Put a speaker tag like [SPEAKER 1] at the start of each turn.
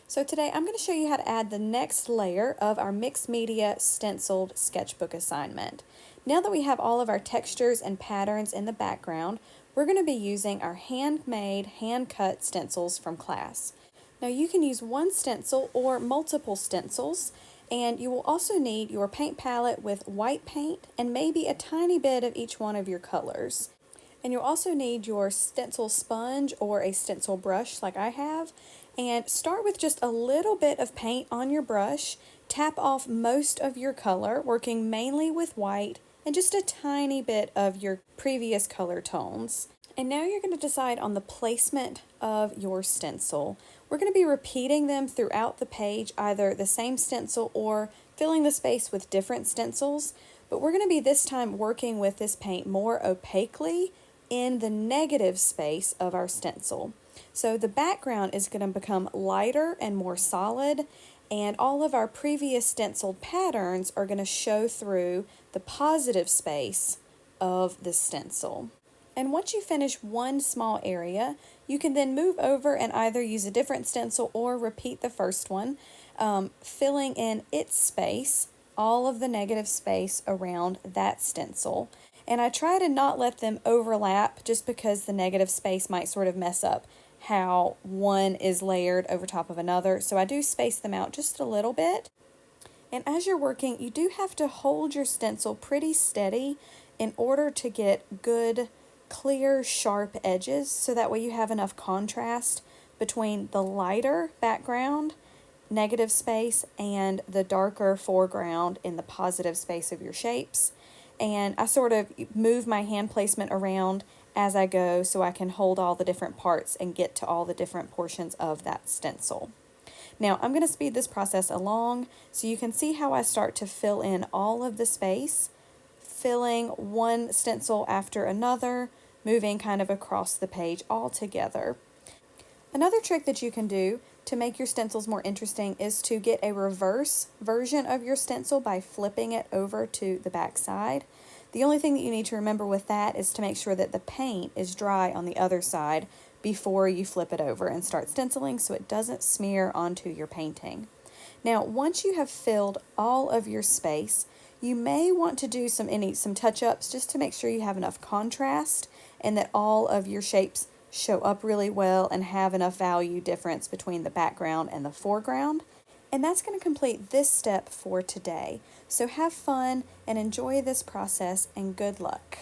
[SPEAKER 1] So today I'm going to show you how to add the next layer of our mixed media stenciled sketchbook assignment. Now that we have all of our textures and patterns in the background, we're going to be using our handmade, hand-cut stencils from class. Now you can use one stencil or multiple stencils, and you will also need your paint palette with white paint and maybe a tiny bit of each one of your colors. And you'll also need your stencil sponge or a stencil brush like I have. And start with just a little bit of paint on your brush. Tap off most of your color, working mainly with white and just a tiny bit of your previous color tones. And now you're going to decide on the placement of your stencil. We're going to be repeating them throughout the page, either the same stencil or filling the space with different stencils. But we're going to be this time working with this paint more opaquely in the negative space of our stencil. So the background is going to become lighter and more solid, and all of our previous stenciled patterns are going to show through the positive space of the stencil. And once you finish one small area, you can then move over and either use a different stencil or repeat the first one, filling in its space, all of the negative space around that stencil. And I try to not let them overlap just because the negative space might sort of mess up how one is layered over top of another. So I do space them out just a little bit. And as you're working, you do have to hold your stencil pretty steady in order to get good, clear, sharp edges, so that way you have enough contrast between the lighter background, negative space, and the darker foreground in the positive space of your shapes. And I sort of move my hand placement around as I go so I can hold all the different parts and get to all the different portions of that stencil. Now I'm going to speed this process along so you can see how I start to fill in all of the space, filling one stencil after another, moving kind of across the page all together. Another trick that you can do to make your stencils more interesting is to get a reverse version of your stencil by flipping it over to the back side. The only thing that you need to remember with that is to make sure that the paint is dry on the other side before you flip it over and start stenciling so it doesn't smear onto your painting. Now, once you have filled all of your space, you may want to do some touch-ups just to make sure you have enough contrast and that all of your shapes show up really well and have enough value difference between the background and the foreground. And that's going to complete this step for today. So have fun and enjoy this process, and good luck.